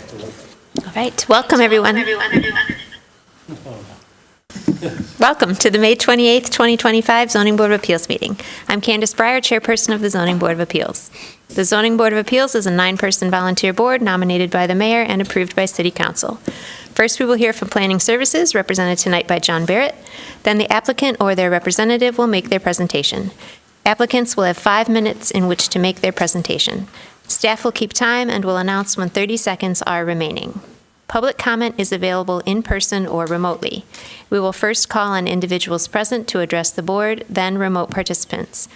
All right, welcome everyone. Welcome to the May 28th, 2025 Zoning Board of Appeals meeting. I'm Candace Breyer, Chairperson of the Zoning Board of Appeals. The Zoning Board of Appeals is a 9-person volunteer board nominated by the mayor and approved by City Council. First, we will hear from Planning Services, represented tonight by John Barrett. Then the applicant or their representative will make their presentation. Applicants will have 5 minutes in which to make their presentation. Staff will keep time and will announce when 30 seconds are remaining. Public comment is available in person or remotely. We will first call on individuals present to address the board, then remote participants.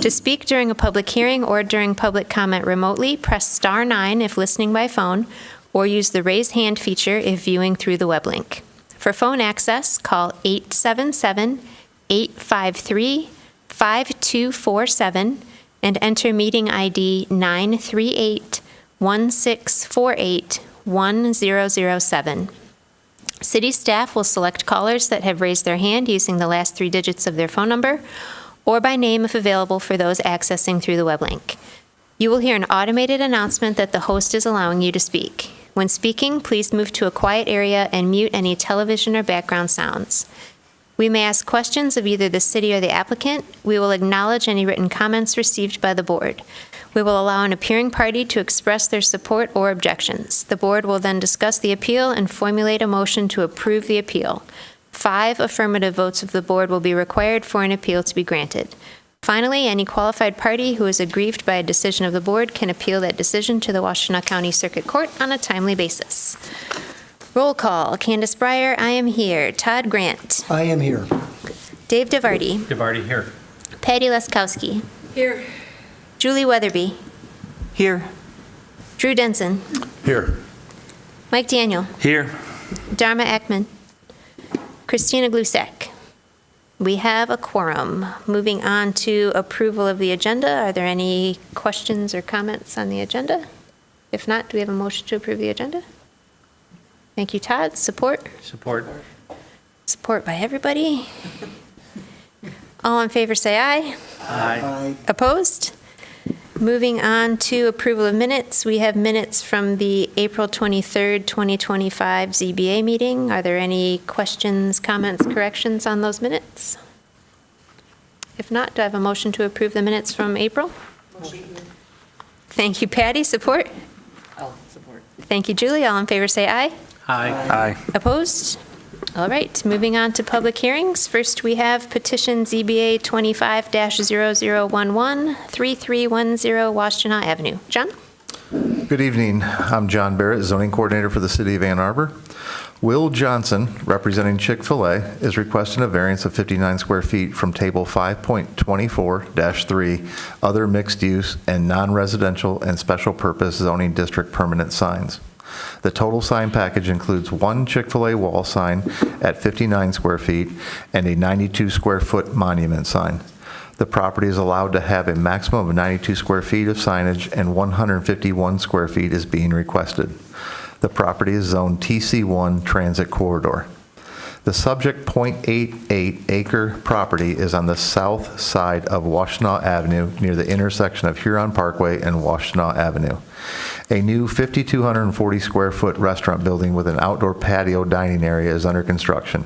To speak during a public hearing or during public comment remotely, press star 9 if listening by phone, or use the raise hand feature if viewing through the web link. For phone access, call 877-853-5247 and enter meeting ID 938-1648-1007. City staff will select callers that have raised their hand using the last 3 digits of their phone number, or by name if available for those accessing through the web link. You will hear an automated announcement that the host is allowing you to speak. When speaking, please move to a quiet area and mute any television or background sounds. We may ask questions of either the city or the applicant. We will acknowledge any written comments received by the board. We will allow an appearing party to express their support or objections. The board will then discuss the appeal and formulate a motion to approve the appeal. 5 affirmative votes of the board will be required for an appeal to be granted. Finally, any qualified party who is aggrieved by a decision of the board can appeal that decision to the Washtenaw County Circuit Court on a timely basis. Roll call. Candace Breyer, I am here. Todd Grant. I am here. Dave DeVarty. DeVarty here. Patty Leskowski. Here. Julie Weatherby. Here. Drew Denson. Here. Mike Daniel. Here. Dharma Ekman. Christina Glusak. We have a quorum. Moving on to approval of the agenda. Are there any questions or comments on the agenda? If not, do we have a motion to approve the agenda? Thank you, Todd. Support? Support. Support by everybody. All in favor say aye. Aye. Opposed? Moving on to approval of minutes. We have minutes from the April 23rd, 2025 ZBA meeting. Are there any questions, comments, corrections on those minutes? If not, do I have a motion to approve the minutes from April? Motion. Thank you, Patty. Support? I'll support. Thank you, Julie. All in favor say aye. Aye. Aye. Opposed? All right, moving on to public hearings. First, we have petition ZBA 25-0011, 3310 Washtenaw Avenue. John? Good evening. I'm John Barrett, zoning coordinator for the city of Ann Arbor. Will Johnson, representing Chick-fil-A, is requesting a variance of 59 square feet from table 5.24-3, other mixed use and non-residential and special purpose zoning district permanent signs. The total sign package includes 1 Chick-fil-A wall sign at 59 square feet and a 92 square foot monument sign. The property is allowed to have a maximum of 92 square feet of signage, and 151 square feet is being requested. The property is zoned TC1 Transit Corridor. The subject .88 acre property is on the south side of Washtenaw Avenue near the intersection of Huron Parkway and Washtenaw Avenue. A new 5,240 square foot restaurant building with an outdoor patio dining area is under construction.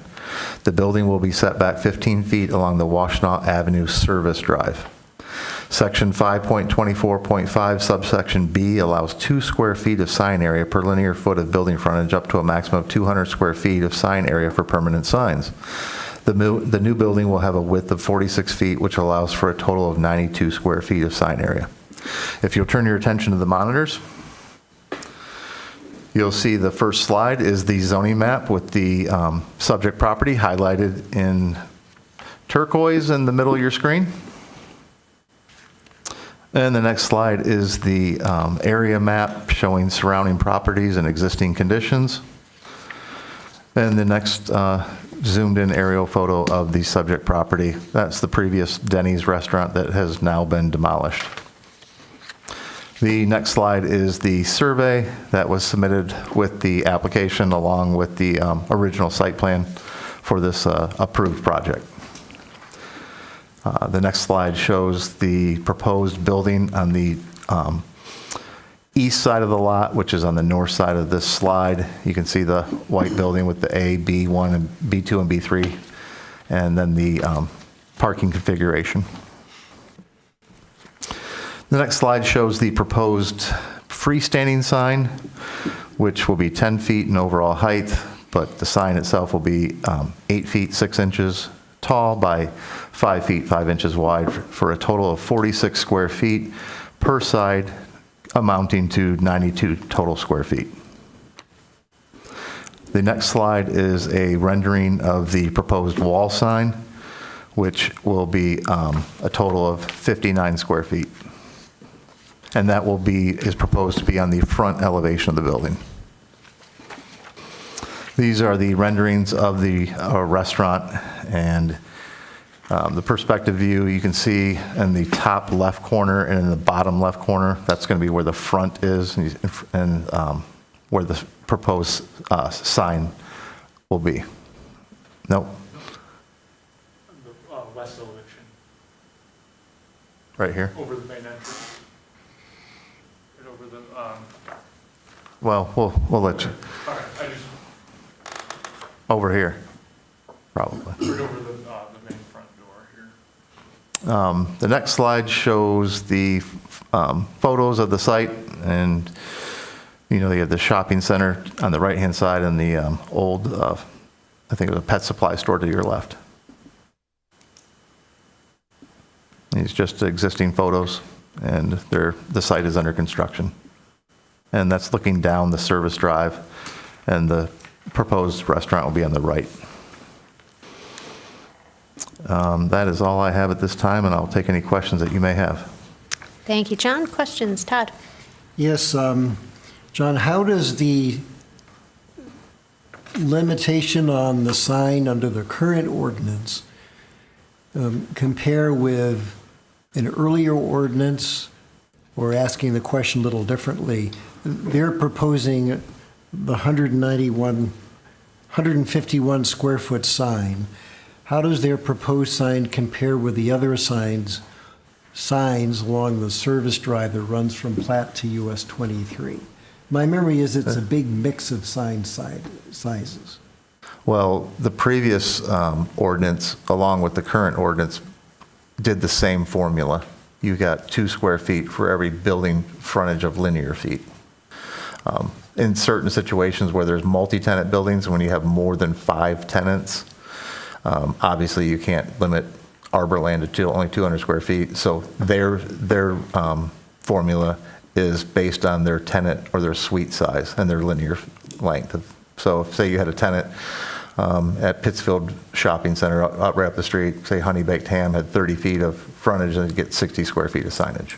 The building will be set back 15 feet along the Washtenaw Avenue service drive. Section 5.24.5 subsection B allows 2 square feet of sign area per linear foot of building frontage up to a maximum of 200 square feet of sign area for permanent signs. The new building will have a width of 46 feet, which allows for a total of 92 square feet of sign area. If you'll turn your attention to the monitors, you'll see the first slide is the zoning map with the subject property highlighted in turquoise in the middle of your screen. And the next slide is the area map showing surrounding properties and existing conditions. And the next zoomed in aerial photo of the subject property. That's the previous Denny's restaurant that has now been demolished. The next slide is the survey that was submitted with the application along with the original site plan for this approved project. The next slide shows the proposed building on the east side of the lot, which is on the north side of this slide. You can see the white building with the A, B1, and B2 and B3, and then the parking configuration. The next slide shows the proposed freestanding sign, which will be 10 feet in overall height, but the sign itself will be 8 feet 6 inches tall by 5 feet 5 inches wide for a total of 46 square feet per side, amounting to 92 total square feet. The next slide is a rendering of the proposed wall sign, which will be a total of 59 square feet. And that is proposed to be on the front elevation of the building. These are the renderings of the restaurant, and the perspective view you can see in the top left corner and in the bottom left corner. That's going to be where the front is and where the proposed sign will be. Nope. The west elevation, Right here. over the main entrance. And over the, Well, we'll let you. all right, I just, Over here, probably. right over the main front door here. The next slide shows the photos of the site, and you have the shopping center on the right-hand side and the old, I think it was a pet supply store to your left. These just existing photos, and the site is under construction. And that's looking down the service drive, and the proposed restaurant will be on the right. That is all I have at this time, and I'll take any questions that you may have. Thank you, John. Questions? Todd? Yes, John, how does the limitation on the sign under the current ordinance compare with an earlier ordinance, or asking the question a little differently? They're proposing the 151 square foot sign. How does their proposed sign compare with the other signs along the service drive that runs from Platt to US 23? My memory is it's a big mix of sign sizes. Well, the previous ordinance, along with the current ordinance, did the same formula. You got 2 square feet for every building frontage of linear feet. In certain situations where there's multi-tenant buildings, when you have more than 5 tenants, obviously you can't limit Arbor land to only 200 square feet. So their formula is based on their tenant or their suite size and their linear length. So say you had a tenant at Pittsfield Shopping Center right up the street, say Honey Baked Ham had 30 feet of frontage, and you get 60 square feet of signage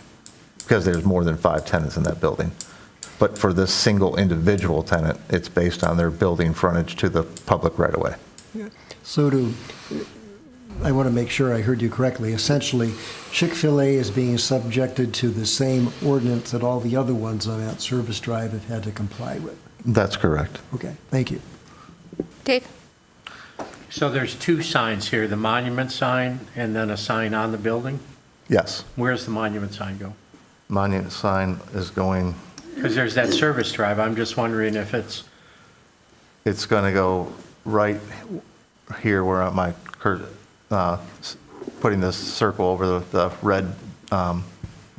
because there's more than 5 tenants in that building. But for this single individual tenant, it's based on their building frontage to the public right away. So I want to make sure I heard you correctly. Essentially, Chick-fil-A is being subjected to the same ordinance that all the other ones on that service drive have had to comply with. That's correct. Okay, thank you. Dave? So there's 2 signs here, the monument sign and then a sign on the building? Yes. Where's the monument sign go? Monument sign is going, Because there's that service drive, I'm just wondering if it's, it's going to go right here where my putting this circle over the red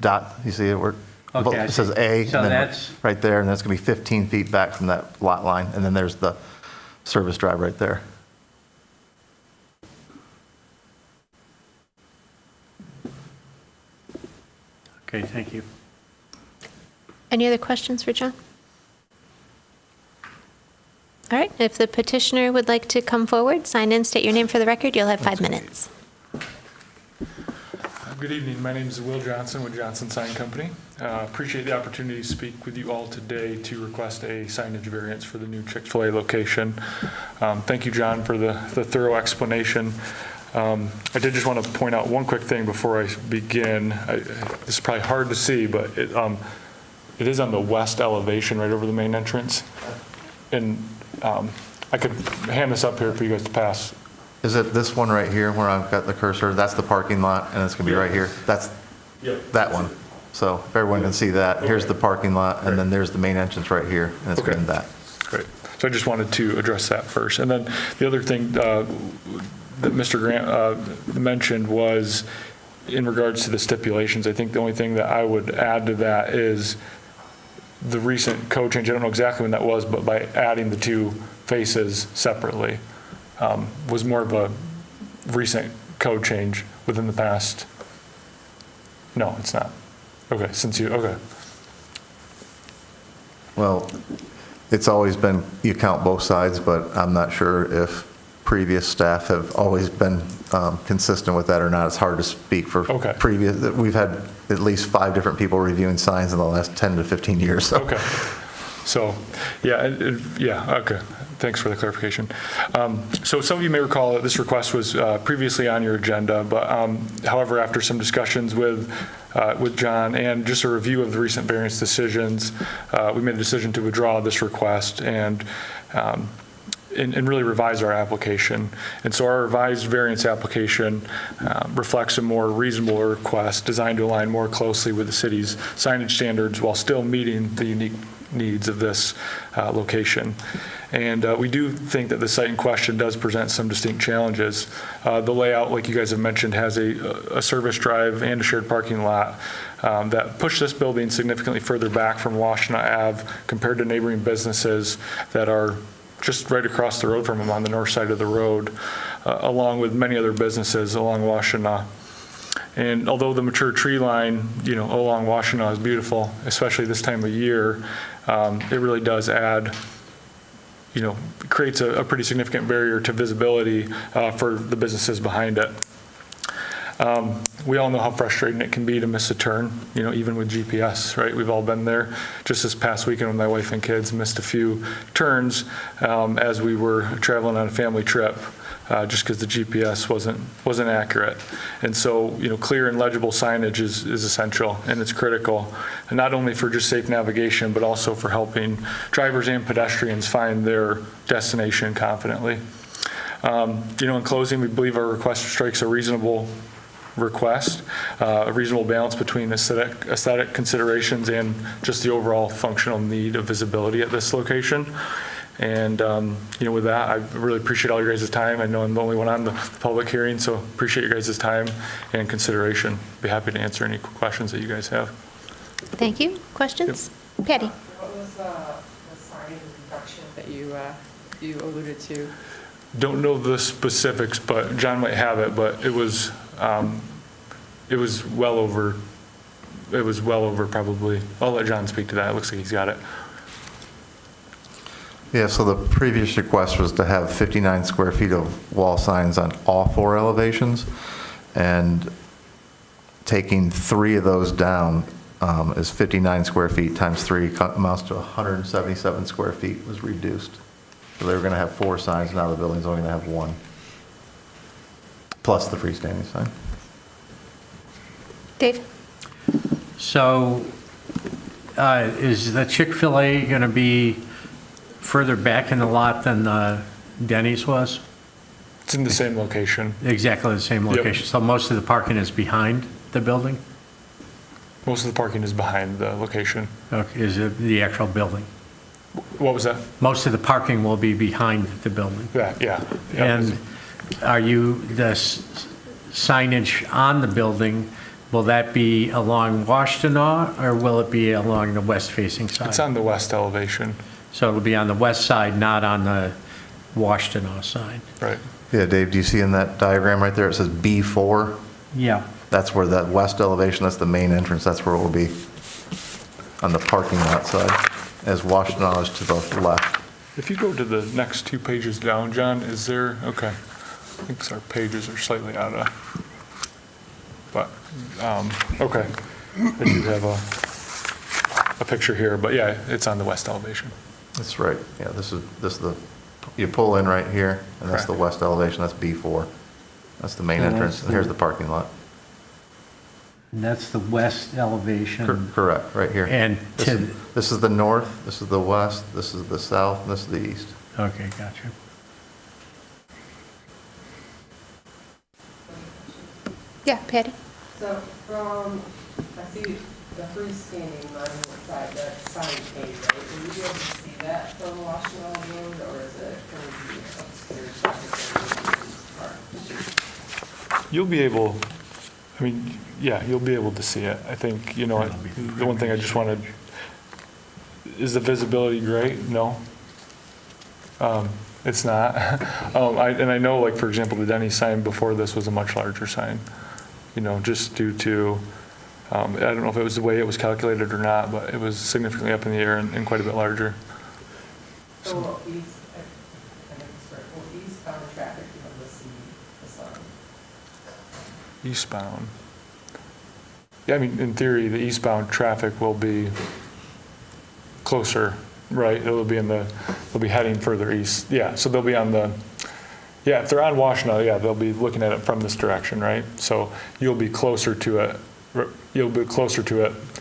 dot. You see it where Okay, I it says see. A, So and then that's- right there, and that's going to be 15 feet back from that lot line, and then there's the service drive right there. okay, thank you. Any other questions for John? All right, if the petitioner would like to come forward, sign in, state your name for the record, you'll have 5 minutes. Good evening, my name is Will Johnson with Johnson Sign Company. Appreciate the opportunity to speak with you all today to request a signage variance for the new Chick-fil-A location. Thank you, John, for the thorough explanation. I did just want to point out one quick thing before I begin. This is probably hard to see, but it is on the west elevation right over the main entrance. And I could hand this up here for you guys to pass. Is it this one right here where I've got the cursor? That's the parking lot, and it's going to be right here? That's Yep. that one? So if everyone can see that, here's the parking lot, and then there's the main entrance right here, and it's Okay. in that. Great. So I just wanted to address that first. And then the other thing that Mr. Grant mentioned was in regards to the stipulations. I think the only thing that I would add to that is the recent code change. I don't know exactly when that was, but by adding the two faces separately was more of a recent code change within the past. No, it's not. Okay, okay. Well, it's always been, you count both sides, but I'm not sure if previous staff have always been consistent with that or not. It's hard to speak for Okay. previous, we've had at least 5 different people reviewing signs in the last 10 to 15 years. So. Okay. So, yeah, okay. Thanks for the clarification. So some of you may recall that this request was previously on your agenda, but however, after some discussions with John and just a review of the recent variance decisions, we made the decision to withdraw this request and really revise our application. And so our revised variance application reflects a more reasonable request designed to align more closely with the city's signage standards while still meeting the unique needs of this location. And we do think that the site in question does present some distinct challenges. The layout, like you guys have mentioned, has a service drive and a shared parking lot that push this building significantly further back from Washtenaw Ave compared to neighboring businesses that are just right across the road from them on the north side of the road, along with many other businesses along Washtenaw. And although the mature tree line, along Washtenaw is beautiful, especially this time of year, it really does add, creates a pretty significant barrier to visibility for the businesses behind it. We all know how frustrating it can be to miss a turn, even with GPS, right? We've all been there. Just this past weekend with my wife and kids, missed a few turns as we were traveling on a family trip. Just because the GPS wasn't accurate. And so, clear and legible signage is essential and it's critical, and not only for just safe navigation, but also for helping drivers and pedestrians find their destination confidently. In closing, we believe our request strikes a reasonable request, a reasonable balance between aesthetic considerations and just the overall functional need of visibility at this location. And, with that, I really appreciate all your guys' time. I know I'm the only one on the public hearing, so appreciate your guys' time and consideration. Be happy to answer any questions that you guys have. Thank you. Questions? Patty? What was the sign reduction that you alluded to? Don't know the specifics, but John might have it, but it was well over probably, I'll let John speak to that. It looks like he's got it. Yeah, so the previous request was to have 59 square feet of wall signs on all 4 elevations, and taking 3 of those down is 59 square feet times 3 amounts to 177 square feet was reduced. So they were going to have 4 signs, now the building's only going to have 1, plus the freestanding sign. Dave? So is the Chick-fil-A going to be further back in the lot than Denny's was? It's in the same location. Exactly the same Yep. location. So most of the parking is behind the building? Most of the parking is behind the location. Okay, is it the actual building? What was that? Most of the parking will be behind the building. Yeah. And are you, the signage on the building, will that be along Washtenaw or will it be along the west-facing side? It's on the west elevation, So it'll be on the west side, not on the Washtenaw side? right? Yeah, Dave, do you see in that diagram right there, it says B4? Yeah. That's where that west elevation, that's the main entrance, that's where it will be on the parking lot side, as Washtenaw is to the left. If you go to the next 2 pages down, John, is there, okay. I think our pages are slightly out of, but, okay. I do have a picture here, but yeah, it's on the west elevation. That's right, yeah, this is the, you pull in right here, and that's the Correct. west elevation, that's B4. That's the main And entrance, that's and here's the parking lot. And that's the west elevation. Correct, right here. And This is the north, this is the west, this is the south, and this is the east. Okay, gotcha. Yeah, Patty? So from, I see the freestanding monument side, that sign A, right? Will you be able to see that from Washtenaw Road, or is it going to be upstairs? You'll be able, I mean, yeah, you'll be able to see it. I think, you know, the one thing I just wanted, is the visibility great? No. It's not. And I know, like, for example, the Denny sign before this was a much larger sign, you know, just due to, I don't know if it was the way it was calculated or not, but it was significantly up in the air and quite a bit larger. So will eastbound traffic be able to see the sign? Eastbound. Yeah, I mean, in theory, the eastbound traffic will be closer, right? It'll be they'll be heading further east. Yeah, so they'll be on yeah, if they're on Washtenaw, yeah, they'll be looking at it from this direction, right? So you'll be closer to it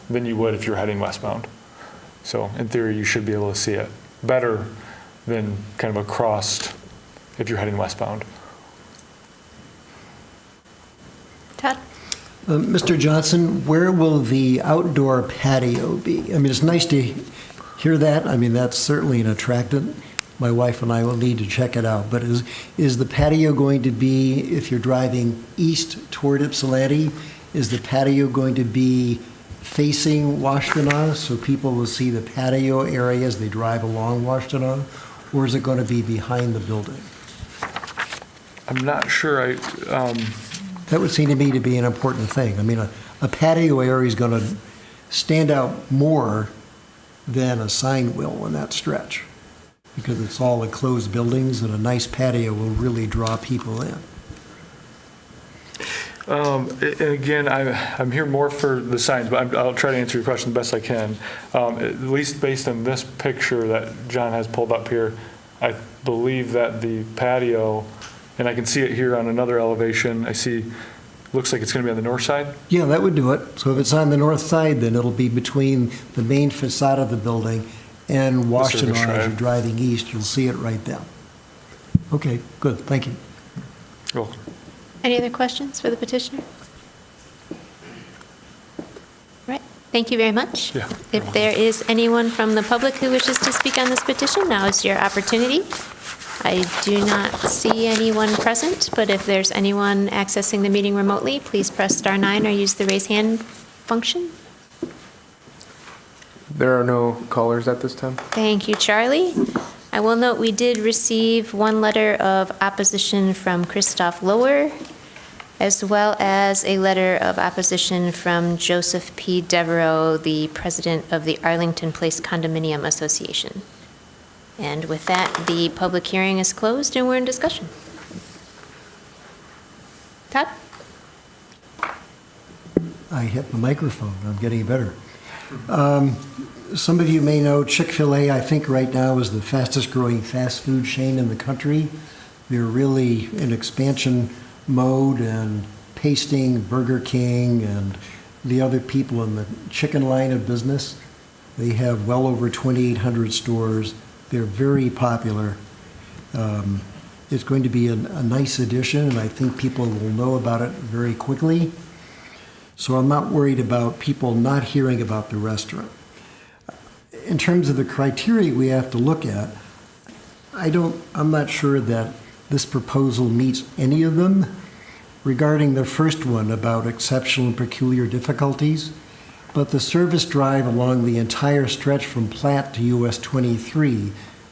than you would if you're heading westbound. So in theory, you should be able to see it better than kind of across if you're heading westbound. Todd? Mr. Johnson, where will the outdoor patio be? I mean, it's nice to hear that. I mean, that's certainly an attractant. My wife and I will need to check it out. But is the patio going to be, if you're driving east toward Ypsilanti, is the patio going to be facing Washtenaw so people will see the patio area as they drive along Washtenaw? Or is it going to be behind the building? I'm not sure. That would seem to me to be an important thing. I mean, a patio area is going to stand out more than a sign will in that stretch, because it's all enclosed buildings, and a nice patio will really draw people in. And again, I'm here more for the signs, but I'll try to answer your question the best I can. At least based on this picture that John has pulled up here, I believe that the patio, and I can see it here on another elevation, looks like it's going to be on the north side. Yeah, that would do it. So if it's on the north side, then it'll be between the main facade of the building and Washtenaw. As you're driving east, you'll see it right there. Okay, good, thank you. Cool. Any other questions for the petitioner? Right, thank you very much. Yeah. If there is anyone from the public who wishes to speak on this petition, now is your opportunity. I do not see anyone present, but if there's anyone accessing the meeting remotely, please press *9 or use the raise hand function. There are no callers at this time. Thank you, Charlie. I will note we did receive one letter of opposition from Christoph Lower, as well as a letter of opposition from Joseph P. Devereaux, the president of the Arlington Place Condominium Association. And with that, the public hearing is closed and we're in discussion. Todd? I hit the microphone, I'm getting better. Some of you may know Chick-fil-A, I think right now is the fastest growing fast food chain in the country. They're really in expansion mode and pasting Burger King and the other people in the chicken line of business. They have well over 2,800 stores. They're very popular. It's going to be a nice addition, and I think people will know about it very quickly. So I'm not worried about people not hearing about the restaurant. In terms of the criteria we have to look at, I'm not sure that this proposal meets any of them. Regarding the first one about exceptional and peculiar difficulties, but the service drive along the entire stretch from Platte to US 23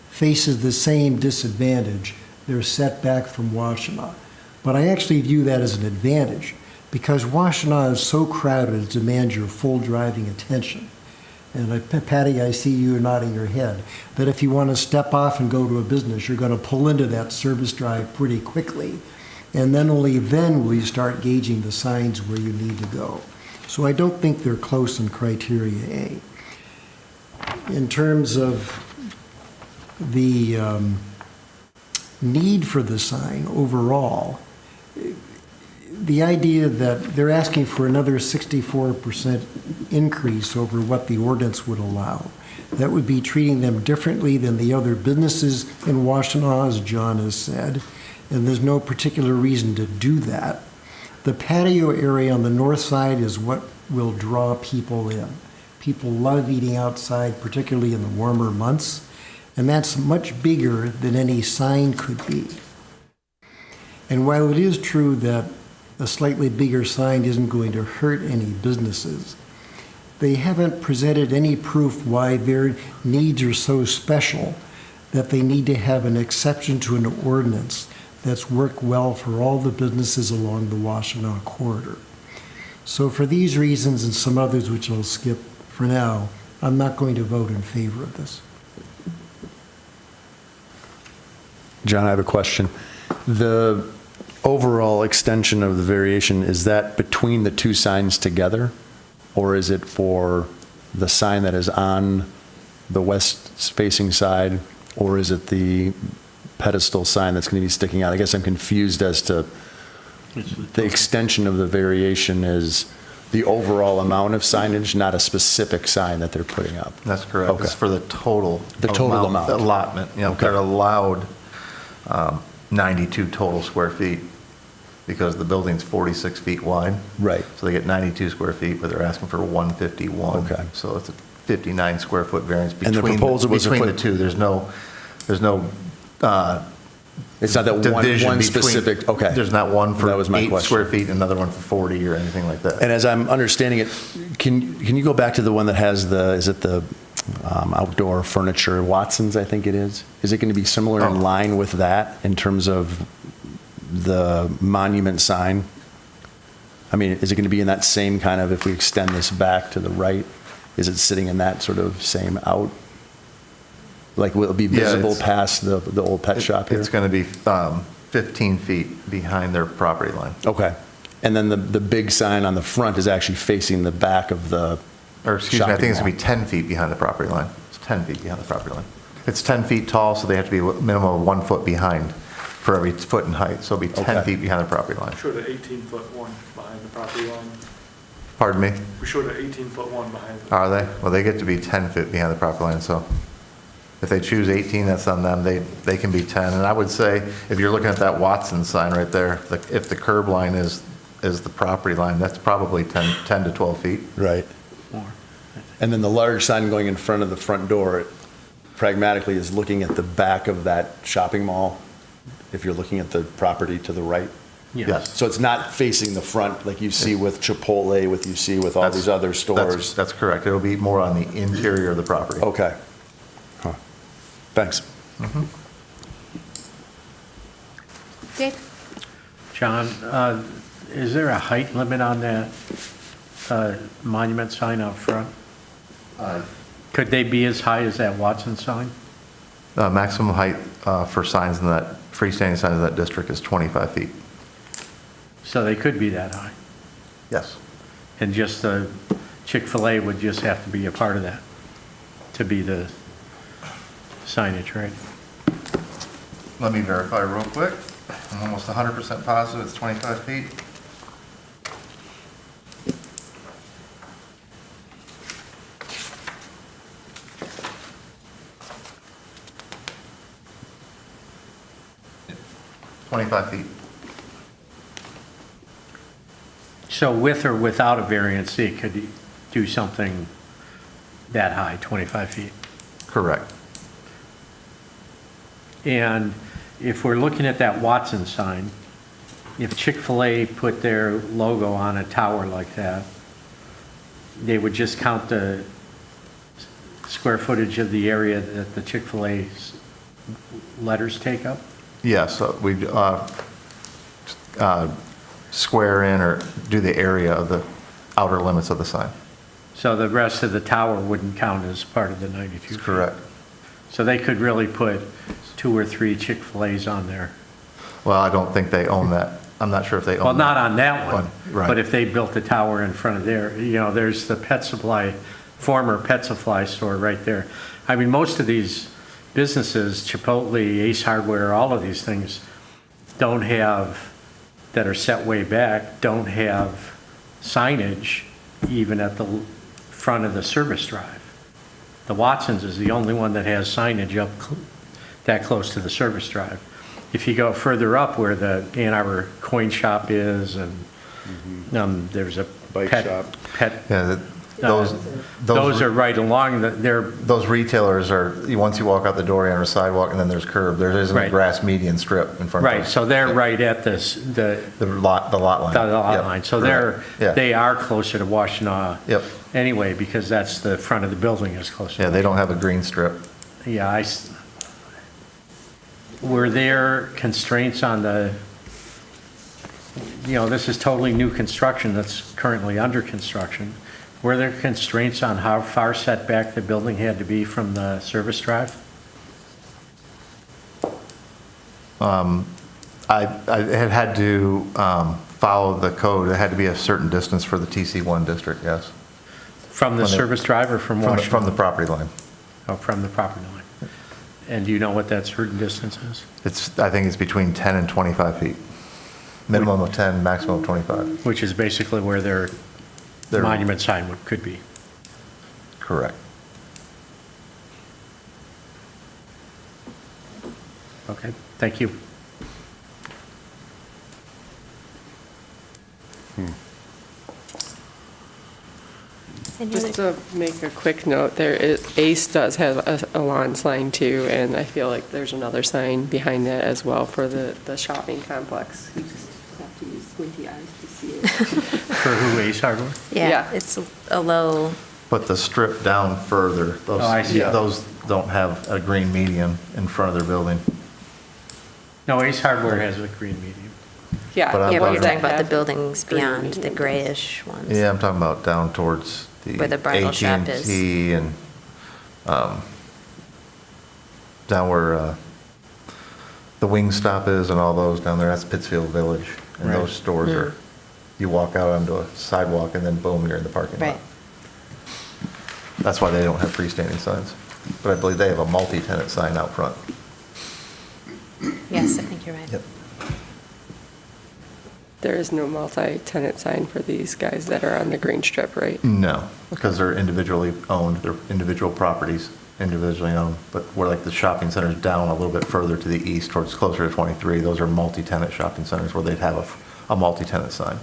faces the same disadvantage. They're set back from Washtenaw. But I actually view that as an advantage because Washtenaw is so crowded it demands your full driving attention. And Patty, I see you nodding your head, that if you want to step off and go to a business, you're going to pull into that service drive pretty quickly. And then only then will you start gauging the signs where you need to go. So I don't think they're close in criteria A. In terms of the need for the sign overall, the idea that they're asking for another 64% increase over what the ordinance would allow, that would be treating them differently than the other businesses in Washtenaw, as John has said, and there's no particular reason to do that. The patio area on the north side is what will draw people in. People love eating outside, particularly in the warmer months, and that's much bigger than any sign could be. And while it is true that a slightly bigger sign isn't going to hurt any businesses, they haven't presented any proof why their needs are so special that they need to have an exception to an ordinance that's worked well for all the businesses along the Washtenaw corridor. So for these reasons and some others which I'll skip for now, I'm not going to vote in favor of this. John, I have a question. The overall extension of the variation, is that between the two signs together? Or is it for the sign that is on the west-facing side? Or is it the pedestal sign that's going to be sticking out? I guess I'm confused as to the extension of the variation is the overall amount of signage, not a specific sign that they're putting up. That's correct. Okay. It's for the total. The total amount. Allotment. You know, Okay. they're allowed 92 total square feet because the building's 46 feet wide. Right. So they get 92 square feet, but they're asking for 151. Okay. So it's a 59 square foot variance And the proposal was to between the put- two. There's no It's not that division one between- specific, okay. There's not one for That was my 8 question. square feet and another one for 40 or anything like that. And as I'm understanding it, can you go back to the one that has is it the outdoor furniture, Watson's, I think it is? Is it going to be similar in line with that in terms of the monument sign? I mean, is it going to be in that same kind of, if we extend this back to the right, is it sitting in that sort of same out? Like, will it be Yeah, visible it's- past the old pet shop here? It's going to be 15 feet behind their property line. Okay. And then the big sign on the front is actually facing the back of the Or excuse me, I shopping think it's mall. going to be 10 feet behind the property line. It's 10 feet behind the property line. It's 10 feet tall, so they have to be a minimum of 1 foot behind for every foot in height. So it'll be 10 Okay. feet behind the property line. We showed an 18-foot one behind the property line. Pardon me? We showed an 18-foot one behind. Are they? Well, they get to be 10 feet behind the property line, so if they choose 18, that's on them. They can be 10. And I would say, if you're looking at that Watson sign right there, if the curb line is the property line, that's probably 10 to 12 feet. Right. And then the large sign going in front of the front door, it pragmatically is looking at the back of that shopping mall, if you're looking at the property to the right. Yes. So it's not facing the front like you see with Chipotle, you see with all That's- these other stores. That's correct. It'll be more on the interior of the property. Okay. Huh. Thanks. Dave? John, is there a height limit on that monument sign out front? Could they be as high as that Watson sign? Maximum height for signs in that, freestanding signs in that district is 25 feet. So they could be that high? Yes. And just the Chick-fil-A would just have to be a part of that, to be the signage, right? Let me verify real quick. I'm almost 100% positive it's 25 feet. $25 feet. So with or without a variance, it could do something that high, 25 feet? Correct. And if we're looking at that Watson sign, if Chick-fil-A put their logo on a tower like that, they would just count the square footage of the area that the Chick-fil-A letters take up? Yes, we square in or do the area of the outer limits of the sign. So the rest of the tower wouldn't count as part of the 92 feet? That's correct. So they could really put 2 or 3 Chick-fil-A's on there? Well, I don't think they own that. I'm not sure if they own that. Well, not on that one, Right. but if they built a tower in front of there, you know, there's the Pet Supply, former Pet Supply store right there. I mean, most of these businesses, Chipotle, Ace Hardware, all of these things don't have, that are set way back, don't have signage even at the front of the service drive. The Watsons is the only one that has signage up that close to the service drive. If you go further up where the Ann Arbor Coin Shop is, and there's a Bike pet, shop. pet, Yeah, those, those are right along, they're, those retailers are, once you walk out the door, you're on a sidewalk, and then there's curb. There isn't a Right. grass median strip in front of right, those. so they're Yep. right at this, the The lot line. lot Yep. line. So Correct. Yeah. they are closer to Washtenaw. Yep. Anyway, because that's the front of the building is closer. Yeah, they don't have a green strip. Yeah, were there constraints on this is totally new construction that's currently under construction. Were there constraints on how far set back the building had to be from the service drive? I had to follow the code. It had to be a certain distance for the TC1 district, yes. From the From the- service drive or from Washtenaw? From the property line. Oh, from the property line. And do you know what that certain distance is? I think it's between 10 and 25 feet. Minimum of 10, maximum of 25. Which is basically where their Their- monument sign could be. Correct. Okay, thank you. Any Just other- to make a quick note, Ace does have a lawn sign too, and I feel like there's another sign behind that as well for the shopping complex. You just have to use squinty eyes to see it. For who, Ace Hardware? Yeah, Yeah. it's a low, But the strip down further, Oh, I see. those don't have a green median in front of their building. No, Ace Hardware has a green medium. Yeah. But I'm yeah, but you're talking talking about the have buildings green beyond, the median. grayish ones. Yeah, I'm talking about down towards the Where the bridal shop is. AT&T and down where the Wingstop is and all those down there. That's Pittsfield Village. And Right. those stores are, you walk out onto a sidewalk and then boom, you're in the parking lot. Right. That's why they don't have freestanding signs. But I believe they have a multi-tenant sign out front. Yes, I think you're right. Yep. There is no multi-tenant sign for these guys that are on the green strip, right? No, because they're individually owned, they're individual properties, individually owned. But where like the shopping center's down a little bit further to the east, towards closer to 23, those are multi-tenant shopping centers where they'd have a multi-tenant sign.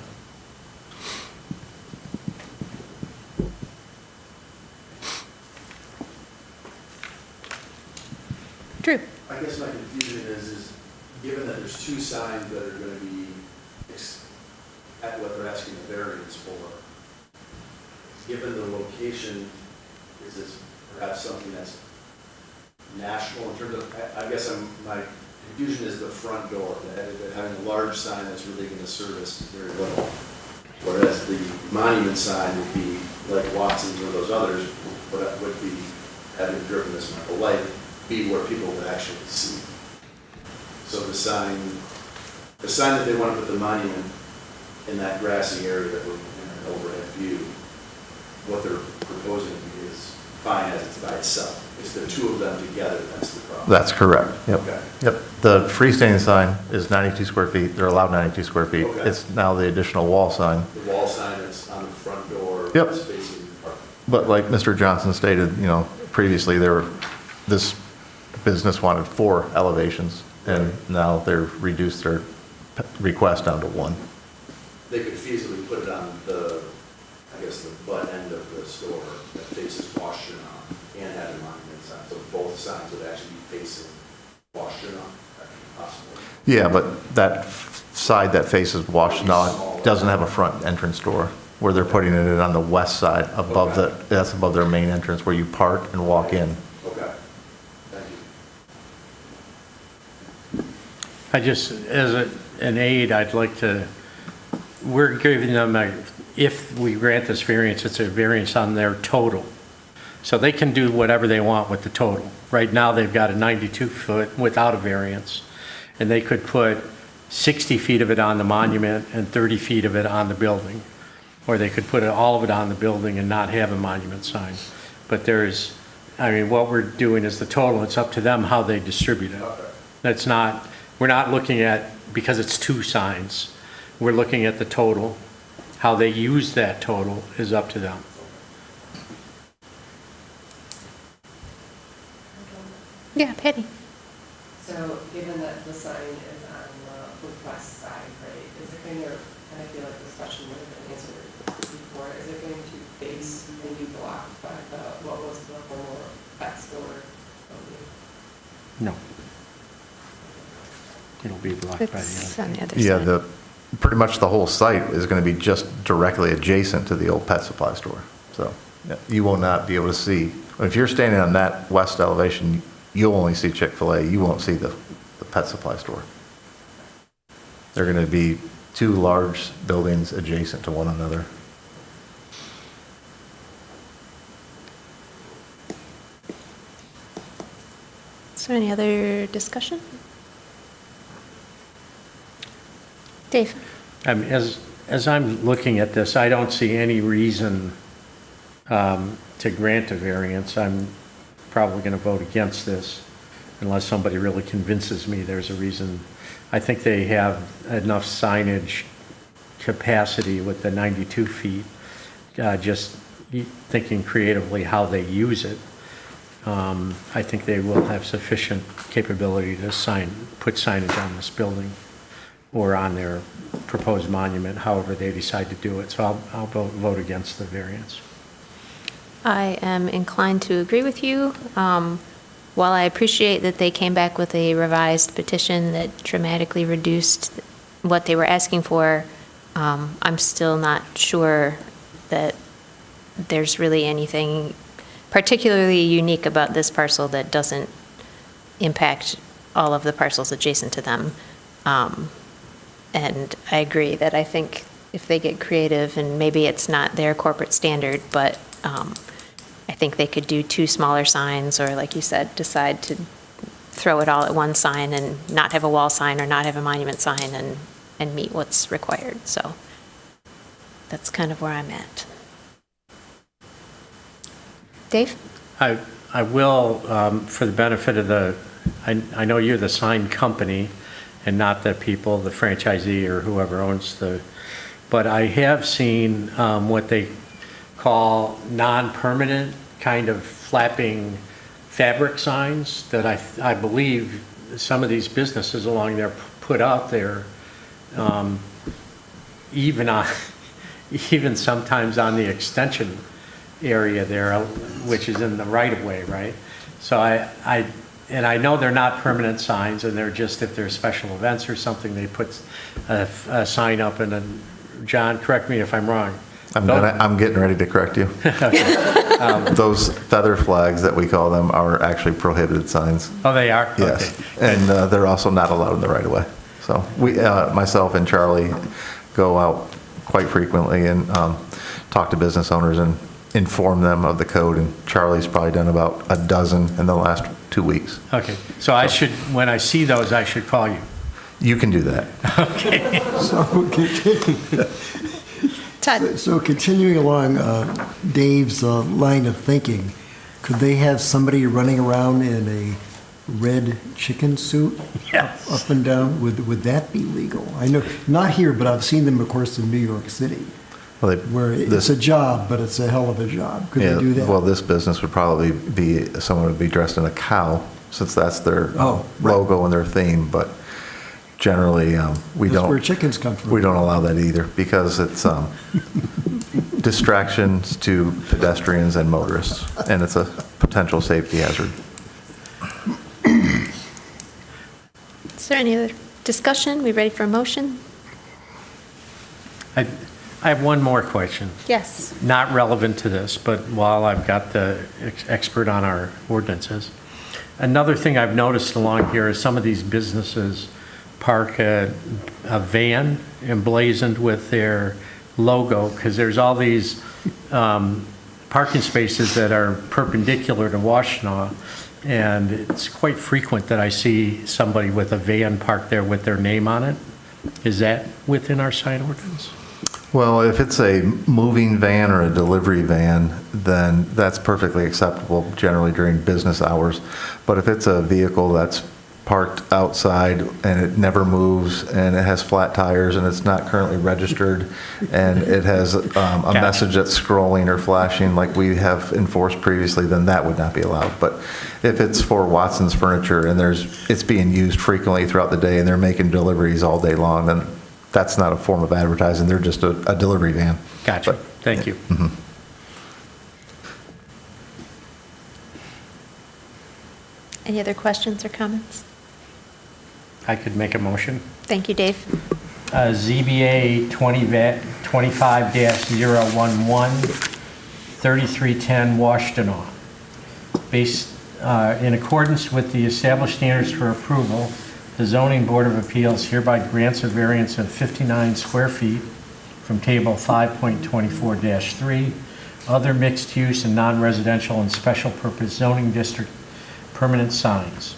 Drew? I guess my confusion is given that there's two signs that are going to be at what they're asking the variance for, given the location, is this perhaps something that's national in terms of, I guess my confusion is the front door, that having a large sign that's really going to service very little. Whereas the monument sign would be like Watson's or those others, would be, having driven this my whole life, be where people would actually see. So the sign that they want to put the monument in that grassy area that we're in an overhead view, what they're proposing is fine as it's by itself. It's the two of them together that's the problem. That's correct, yep. Okay. Yep, the freestanding sign is 92 square feet, they're allowed 92 square feet. Okay. It's now the additional wall sign. The wall sign that's on the front door. Yep. That's facing the park. But like Mr. Johnson stated, previously, this business wanted 4 elevations, and now they're reduced their request down to 1. They could feasibly put it on the butt end of the store that faces Washtenaw and have a monument sign. So both signs would actually be facing Washtenaw, that could be possible. Yeah, but that side that faces Washtenaw doesn't have a front entrance door, where they're putting it on the west side, that's above their main entrance, where you park and walk in. Okay, thank you. I just, as an aide, I'd like to, we're giving them, if we grant this variance, it's a variance on their total. So they can do whatever they want with the total. Right now, they've got a 92-foot without a variance, and they could put 60 feet of it on the monument and 30 feet of it on the building. Or they could put all of it on the building and not have a monument sign. But what we're doing is the total, it's up to them how they distribute it. That's not, we're not looking at, because it's 2 signs, we're looking at the total. How they use that total is up to them. Yeah, Patty? So given that the sign is on the west side, right, is it going to, and I feel like this question would have been answered before, is it going to face and be blocked by what was the former pet store? No. It'll be blocked by the It's other. on the other Yeah, side. pretty much the whole site is going to be just directly adjacent to the old pet supply store. So yeah, you will not be able to see, if you're standing on that west elevation, you'll only see Chick-fil-A. You won't see the pet supply store. They're going to be two large buildings adjacent to one another. Is there any other discussion? Dave? As I'm looking at this, I don't see any reason to grant a variance. I'm probably going to vote against this unless somebody really convinces me there's a reason. I think they have enough signage capacity with the 92 feet, just thinking creatively how they use it. I think they will have sufficient capability to put signage on this building or on their proposed monument, however they decide to do it. So I'll vote against the variance. I am inclined to agree with you. While I appreciate that they came back with a revised petition that dramatically reduced what they were asking for, I'm still not sure that there's really anything particularly unique about this parcel that doesn't impact all of the parcels adjacent to them. And I agree that I think if they get creative, and maybe it's not their corporate standard, but I think they could do two smaller signs, or like you said, decide to throw it all at one sign and not have a wall sign or not have a monument sign and meet what's required. So that's kind of where I'm at. Dave? I will, for the benefit of I know you're the sign company and not the people, the franchisee or whoever owns but I have seen what they call non-permanent kind of flapping fabric signs that I believe some of these businesses along there put out there, even sometimes on the extension area there, which is in the right-of-way, right? So I know they're not permanent signs, and they're just, if there's special events or something, they put a sign up, and then, John, correct me if I'm wrong. I'm getting ready to correct you. Those feather flags that we call them are actually prohibited signs. Oh, they are? Yes. Okay. And they're also not allowed in the right of way. So we, myself and Charlie go out quite frequently and talk to business owners and inform them of the code. And Charlie's probably done about a dozen in the last 2 weeks. Okay. So I should, when I see those, I should call you. You can do that. Todd? So continuing along Dave's line of thinking, could they have somebody running around in a red chicken suit? Yes. Up and down? Would that be legal? I know, not here, but I've seen them, of course, in New York City, Well, where it's a job, but it's a hell of a job. Could they do that? Well, this business would probably be, someone would be dressed in a cow, since that's their Oh, right. logo and their theme, but generally, we That's where don't, chickens come from. we don't allow that either, because it's distractions to pedestrians and motorists, and it's a potential safety hazard. Is there any other discussion? We ready for a motion? I have one more question. Yes. Not relevant to this, but while I've got the expert on our ordinances. Another thing I've noticed along here is some of these businesses park a van emblazoned with their logo, because there's all these parking spaces that are perpendicular to Washtenaw, and it's quite frequent that I see somebody with a van parked there with their name on it. Is that within our sign ordinance? Well, if it's a moving van or a delivery van, then that's perfectly acceptable generally during business hours. But if it's a vehicle that's parked outside and it never moves and it has flat tires and it's not currently registered and it has a message that's scrolling or flashing like we have enforced previously, then that would not be allowed. But if it's for Watson's Furniture and it's being used frequently throughout the day and they're making deliveries all day long, then that's not a form of advertising. They're just a delivery van. Gotcha. But- Thank you. Any other questions or comments? I could make a motion. Thank you, Dave. ZBA 25-011, 3310 Washtenaw. Based in accordance with the established standards for approval, the Zoning Board of Appeals hereby grants a variance of 59 square feet from Table 5.24-3, other mixed-use and non-residential and special-purpose zoning district permanent signs.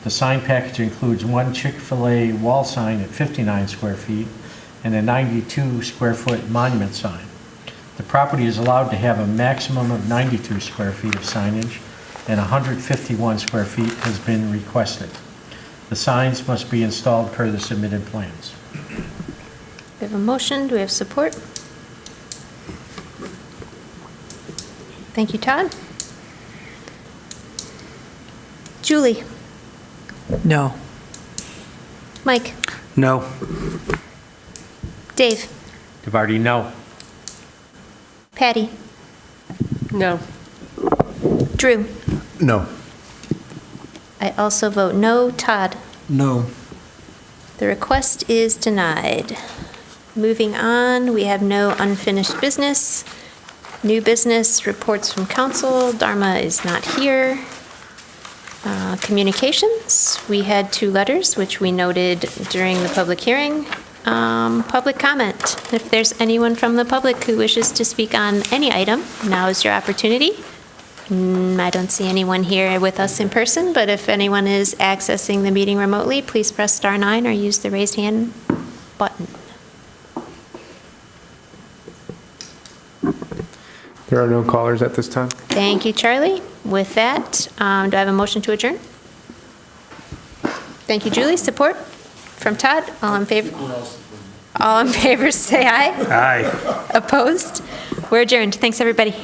The sign package includes one Chick-fil-A wall sign at 59 square feet and a 92 square foot monument sign. The property is allowed to have a maximum of 92 square feet of signage, and 151 square feet has been requested. The signs must be installed per the submitted plans. We have a motion. Do we have support? Thank you, Todd. Julie? No. Mike? No. Dave? DeVarty, no. Patty? No. Drew? No. I also vote no. Todd? No. The request is denied. Moving on, we have no unfinished business. New business, reports from council. Dharma is not here. Communications, we had 2 letters, which we noted during the public hearing. Public comment. If there's anyone from the public who wishes to speak on any item, now is your opportunity. I don't see anyone here with us in person, but if anyone is accessing the meeting remotely, please press *9 or use the raised hand button. There are no callers at this time. Thank you, Charlie. With that, do I have a motion to adjourn? Thank you, Julie. Support from Todd. All in favor? All in favor, say aye. Aye. Opposed? We're adjourned. Thanks, everybody.